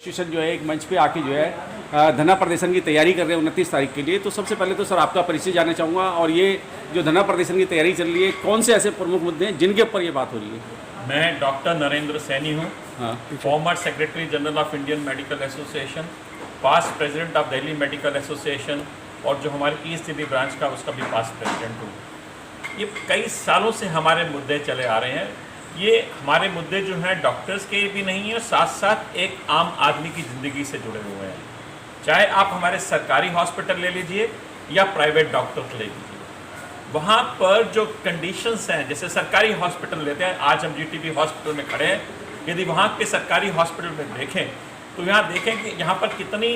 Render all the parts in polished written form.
Association जो है एक मंच पे आके जो है धरना प्रदर्शन की तैयारी कर रहे हैं 29 तारीख के लिए। तो सबसे पहले तो सर आपका परिचय जानना चाहूँगा, और ये जो धरना प्रदर्शन की तैयारी चल रही है कौन से ऐसे प्रमुख मुद्दे हैं जिनके ऊपर ये बात हो रही है? मैं डॉक्टर नरेंद्र सैनी हूँ, हाँ, former secretary general of Indian medical association, past president of Delhi medical association, और जो हमारे ईस्ट दिल्ली ब्रांच का उसका भी पास्ट प्रेसिडेंट हूँ। ये कई सालों से हमारे मुद्दे चले आ रहे हैं। ये हमारे मुद्दे जो हैं डॉक्टर्स के भी नहीं है, साथ साथ एक आम आदमी की ज़िंदगी से जुड़े हुए हैं। चाहे आप हमारे सरकारी हॉस्पिटल ले लीजिए या प्राइवेट डॉक्टर ले लीजिए, वहाँ पर जो कंडीशंस हैं, जैसे सरकारी हॉस्पिटल लेते हैं, आज हम जीटीबी हॉस्पिटल में खड़े हैं, यदि वहाँ के सरकारी हॉस्पिटल में देखें तो यहाँ देखें कि यहाँ पर कितनी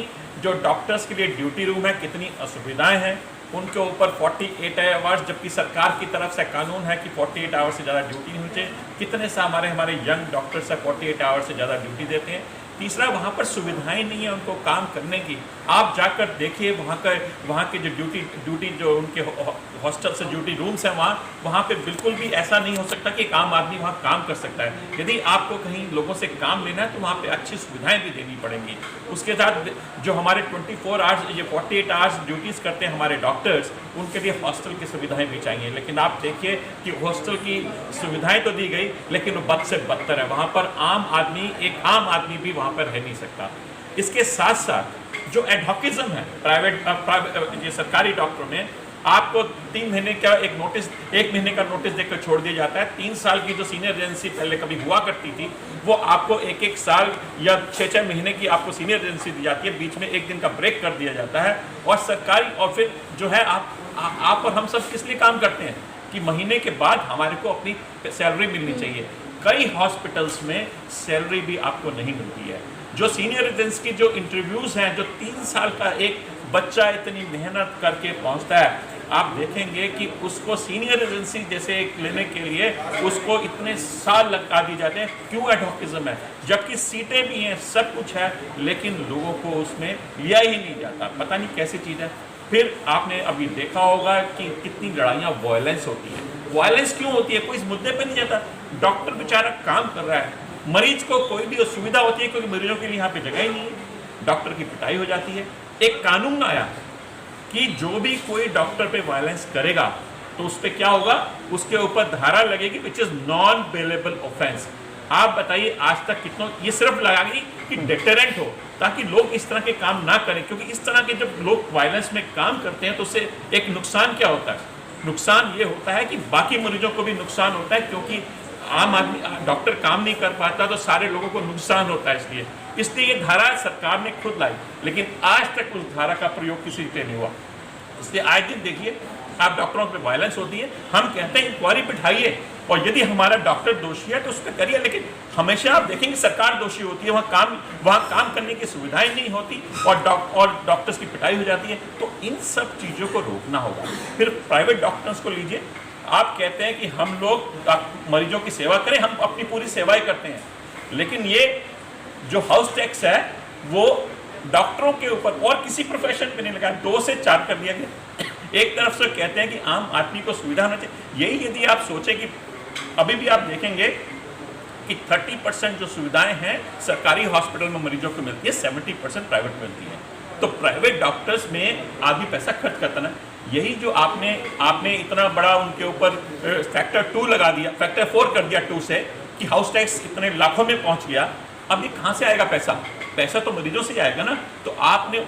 जो डॉक्टर्स के लिए ड्यूटी रूम है, कितनी असुविधाएं हैं। उनके ऊपर 48 आवर्स, जबकि सरकार की तरफ से कानून है कि 48 आवर्स से ज़्यादा ड्यूटी नहीं होनी चाहिए। कितने से हमारे यंग डॉक्टर्स है 48 आवर्स से ज़्यादा ड्यूटी देते हैं। तीसरा, वहाँ पर सुविधाएं नहीं है उनको काम करने की। आप जाकर देखिए वहाँ के जो ड्यूटी जो उनके हॉस्टल से ड्यूटी रूम्स हैं, वहाँ पे बिल्कुल भी ऐसा नहीं हो सकता कि एक आम आदमी वहाँ काम कर सकता है। यदि आपको कहीं लोगों से काम लेना है तो वहाँ पे अच्छी सुविधाएं भी देनी पड़ेंगी। उसके साथ जो हमारे 24 आवर्स ये 48 आवर्स ड्यूटीज़ करते हैं हमारे डॉक्टर्स, उनके लिए हॉस्टल की सुविधाएं भी चाहिए। लेकिन आप देखिए कि हॉस्टल की सुविधाएं तो दी गई, लेकिन वो बद से बदतर है। वहाँ पर एक आम आदमी भी वहाँ पर रह नहीं सकता। इसके साथ साथ जो एडहॉकिज्म है प्राइवेट ये सरकारी डॉक्टरों में, आपको 3 महीने का एक महीने का नोटिस देकर छोड़ दिया जाता है। 3 साल की जो सीनियर रेजिडेंसी पहले कभी हुआ करती थी, वो आपको एक साल या 6 महीने की आपको सीनियर रेजिडेंसी दी जाती है। बीच में एक दिन का ब्रेक कर दिया जाता है। और सरकारी, और फिर जो है आप और हम सब किस लिए काम करते हैं कि महीने के बाद हमारे को अपनी सैलरी मिलनी चाहिए। कई हॉस्पिटल्स में सैलरी भी आपको नहीं मिलती है। जो सीनियर रेजिडेंसी की जो इंटरव्यूज़ हैं, जो 3 साल का एक बच्चा इतनी मेहनत करके पहुंचता है, आप देखेंगे कि उसको सीनियर रेजिडेंसी जैसे लेने के लिए उसको इतने साल लगा दिए जाते हैं। क्यों? एडहॉकिज्म है, जबकि सीटें भी हैं, सब कुछ है, लेकिन लोगों को उसमें लिया ही नहीं जाता। पता नहीं कैसी चीज़ है। फिर आपने अभी देखा होगा कि कितनी लड़ाइयाँ वायलेंस होती है। वायलेंस क्यों होती है? कोई इस मुद्दे पर नहीं जाता। डॉक्टर बेचारा काम कर रहा है, मरीज को कोई भी असुविधा होती है क्योंकि मरीजों के लिए यहाँ पे जगह ही नहीं है, डॉक्टर की पिटाई हो जाती है। एक कानून आया कि जो भी कोई डॉक्टर पे वायलेंस करेगा तो उस पर क्या होगा, उसके ऊपर धारा लगेगी which is non bailable offence. आप बताइए आज तक कितनों ये सिर्फ लगाएगी कि डेटरेंट हो, ताकि लोग इस तरह के काम ना करें। क्योंकि इस तरह के जब लोग वायलेंस में काम करते हैं तो उससे एक नुकसान क्या होता है? नुकसान ये होता है कि बाकी मरीजों को भी नुकसान होता है, क्योंकि आम आदमी डॉक्टर काम नहीं कर पाता तो सारे लोगों को नुकसान होता है। इसलिए ये धारा सरकार ने खुद लाई, लेकिन आज तक उस धारा का प्रयोग किसी पे नहीं हुआ। इसलिए आज दिन देखिए आप डॉक्टरों पे वायलेंस होती है। हम कहते हैं इंक्वायरी बिठाइए, और यदि हमारा डॉक्टर दोषी है तो उस पर करिए, लेकिन हमेशा आप देखेंगे सरकार दोषी होती है, वहाँ काम करने की सुविधाएं नहीं होती और डॉक्टर्स की पिटाई हो जाती है। तो इन सब चीज़ों को रोकना होगा। फिर प्राइवेट डॉक्टर्स को लीजिए, आप कहते हैं कि हम लोग मरीजों की सेवा करें, हम अपनी पूरी सेवाएं करते हैं, लेकिन ये जो हाउस टैक्स है वो डॉक्टरों के ऊपर और किसी प्रोफेशन पे नहीं लगा, 2 से 4 कर दिया गया। एक तरफ से कहते हैं कि आम आदमी को सुविधा होना चाहिए। यही यदि आप सोचें कि अभी भी आप देखेंगे कि 30% जो सुविधाएं हैं सरकारी हॉस्पिटल में मरीजों को मिलती है, 70% प्राइवेट मिलती है। तो प्राइवेट डॉक्टर्स में आदमी पैसा खर्च करता ना। यही जो आपने इतना बड़ा उनके ऊपर फैक्टर 2 लगा दिया, फैक्टर 4 कर दिया 2 से, कि हाउस टैक्स इतने लाखों में पहुंच गया। अब ये कहाँ से आएगा पैसा? पैसा तो मरीजों से आएगा ना। तो आपने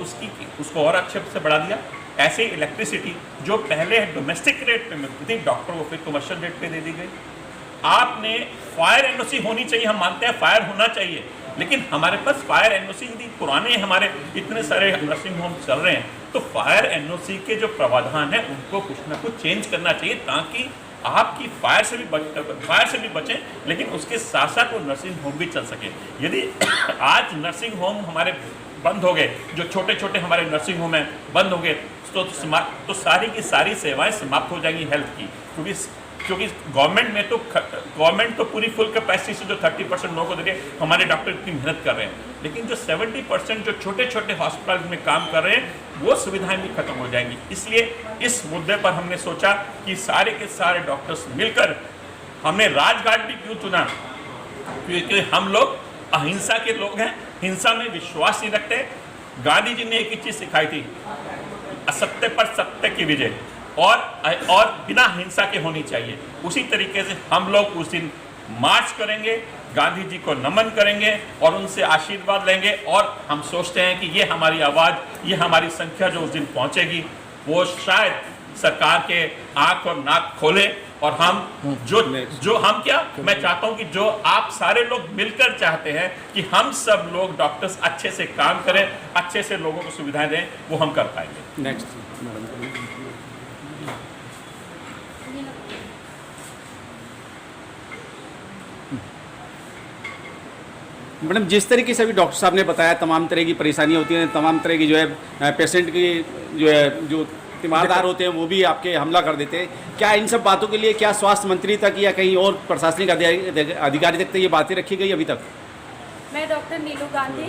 उसको और अच्छे से बढ़ा दिया। ऐसे इलेक्ट्रिसिटी जो पहले डोमेस्टिक रेट पे मिलती थी, डॉक्टर को फिर कमर्शियल रेट पे दे दी गई। आपने फायर एनओसी होनी चाहिए, हम मानते हैं फायर होना चाहिए, लेकिन हमारे पास फायर एनओसी यदि पुराने हमारे इतने सारे नर्सिंग होम चल रहे हैं, तो फायर एनओसी के जो प्रावधान है उनको कुछ ना कुछ चेंज करना चाहिए, ताकि आपकी फायर से भी बचें, लेकिन उसके साथ साथ वो नर्सिंग होम भी चल सके। यदि आज नर्सिंग होम हमारे बंद हो गए, जो छोटे छोटे हमारे नर्सिंग होम हैं बंद हो गए, तो सारी की सारी सेवाएं समाप्त हो जाएंगी हेल्थ की। क्योंकि गवर्नमेंट तो पूरी फुल कैपेसिटी से जो 30% लोगों को दे रही है, हमारे डॉक्टर इतनी मेहनत कर रहे हैं, लेकिन जो 70% जो छोटे छोटे हॉस्पिटल में काम कर रहे हैं वो सुविधाएं भी खत्म हो जाएंगी। इसलिए इस मुद्दे पर हमने सोचा कि सारे के सारे डॉक्टर्स मिलकर, हमने राजघाट भी क्यों चुना, क्योंकि हम लोग अहिंसा के लोग हैं, हिंसा में विश्वास नहीं रखते। गांधी जी ने एक ही चीज़ सिखाई थी, असत्य पर सत्य की विजय, और बिना हिंसा के होनी चाहिए। उसी तरीके से हम लोग उस दिन मार्च करेंगे, गांधी जी को नमन करेंगे और उनसे आशीर्वाद लेंगे। और हम सोचते हैं कि ये हमारी आवाज़, ये हमारी संख्या जो उस दिन पहुंचेगी, वो शायद सरकार के आंख और नाक खोले। और हम जो हम क्या, मैं चाहता हूं कि जो आप सारे लोग मिलकर चाहते हैं कि हम सब लोग डॉक्टर्स अच्छे से काम करें, अच्छे से लोगों को सुविधाएं दें, वो हम कर पाएंगे। नेक्स्ट मैडम, जिस तरीके से अभी डॉक्टर साहब ने बताया, तमाम तरह की परेशानियां होती हैं, तमाम तरह की जो है पेशेंट की जो तीमारदार होते हैं वो भी आपके हमला कर देते हैं। क्या इन सब बातों के लिए क्या स्वास्थ्य मंत्री तक या कहीं और प्रशासनिक अधिकारी तक ये बातें रखी गई अभी तक? मैं डॉक्टर नीलू गांधी,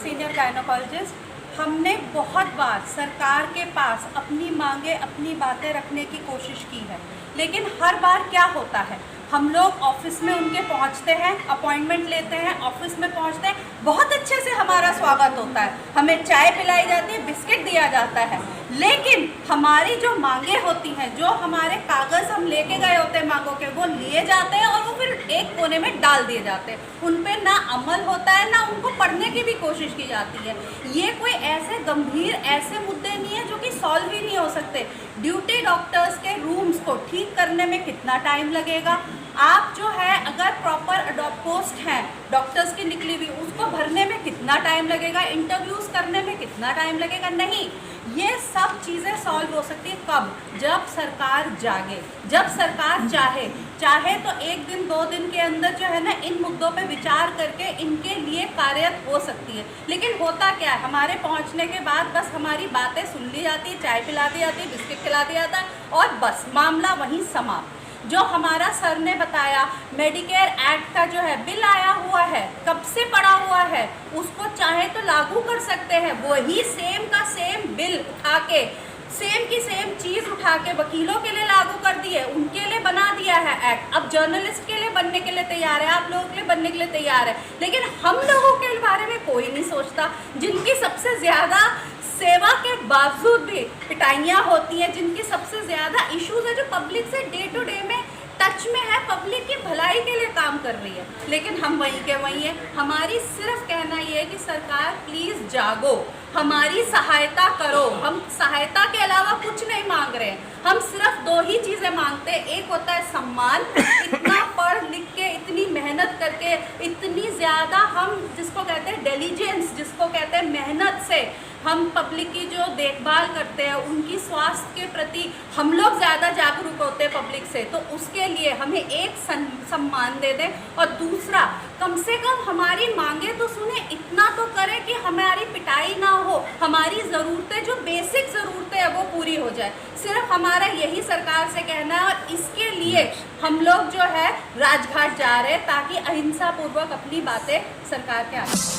सीनियर गायनोकोलॉजिस्ट, हमने बहुत बार सरकार के पास अपनी मांगे, अपनी बातें रखने की कोशिश की है, लेकिन हर बार क्या होता है, हम लोग ऑफिस में उनके पहुंचते हैं, अपॉइंटमेंट लेते हैं, ऑफिस में पहुंचते हैं, बहुत अच्छे से हमारा स्वागत होता है, हमें चाय पिलाई जाती है, बिस्किट दिया जाता है, लेकिन हमारी जो मांगे होती हैं, जो हमारे कागज़ हम लेके गए होते हैं मांगों के, वो लिए जाते हैं और वो फिर एक कोने में डाल दिए जाते हैं। उन पे ना अमल होता है, ना उनको पढ़ने की भी कोशिश की जाती है। ये कोई ऐसे गंभीर ऐसे मुद्दे नहीं है जो कि सॉल्व ही नहीं हो सकते। ड्यूटी डॉक्टर्स के रूम्स को ठीक करने में कितना टाइम लगेगा? आप जो है अगर प्रॉपर पोस्ट हैं डॉक्टर्स की निकली हुई, उसको भरने में कितना टाइम लगेगा? इंटरव्यूज़ करने में कितना टाइम लगेगा? नहीं, ये सब चीज़ें सॉल्व हो सकती है कब? जब सरकार जागे, जब सरकार चाहे तो एक दिन 2 दिन के अंदर जो है ना इन मुद्दों पे विचार करके इनके लिए कार्यरत हो सकती है। लेकिन होता क्या है, हमारे पहुंचने के बाद बस हमारी बातें सुन ली जाती है, चाय पिला दी जाती है, बिस्किट खिला दिया जाता है और बस मामला वहीं समाप्त। जो हमारा सर ने बताया, मेडिकेयर एक्ट का जो है बिल आया हुआ है, कब से पड़ा हुआ है, उसको चाहे तो लागू कर सकते हैं। वही सेम का सेम बिल उठा के, सेम की सेम चीज़ उठा के वकीलों के लिए लागू कर दी है, उनके लिए बना दिया है एक्ट। अब जर्नलिस्ट के लिए बनने के लिए तैयार है, आप लोगों के लिए बनने के लिए तैयार है, लेकिन हम लोगों के बारे में कोई नहीं सोचता। जिनकी सबसे ज़्यादा सेवा के बावजूद भी पिटाइयाँ होती हैं, जिनकी सबसे ज़्यादा इश्यूज है, जो पब्लिक से डे टू डे में टच में है, पब्लिक की भलाई के लिए काम कर रही है, लेकिन हम वहीं के वहीं हैं। हमारी सिर्फ कहना ये है कि सरकार प्लीज़ जागो, हमारी सहायता करो। हम सहायता के अलावा कुछ नहीं मांग रहे हैं, हम सिर्फ 2 ही चीज़ें मांगते हैं। एक होता है सम्मान, इतना पढ़ लिख के, इतनी मेहनत करके, इतनी ज़्यादा हम जिसको कहते हैं डिलीजेंस, जिसको कहते हैं मेहनत से हम पब्लिक की जो देखभाल करते हैं, उनकी स्वास्थ्य के प्रति हम लोग ज़्यादा जागरूक होते हैं पब्लिक से, तो उसके लिए हमें एक सम्मान दे दें। और दूसरा, कम से कम हमारी मांगे तो सुने, इतना तो करें कि हमारी पिटाई ना हो, हमारी ज़रूरतें जो बेसिक ज़रूरतें हैं वो पूरी हो जाए। सिर्फ हमारा यही सरकार से कहना है और इसके लिए हम लोग जो है राजघाट जा रहे हैं, ताकि अहिंसा पूर्वक अपनी बातें सरकार के आगे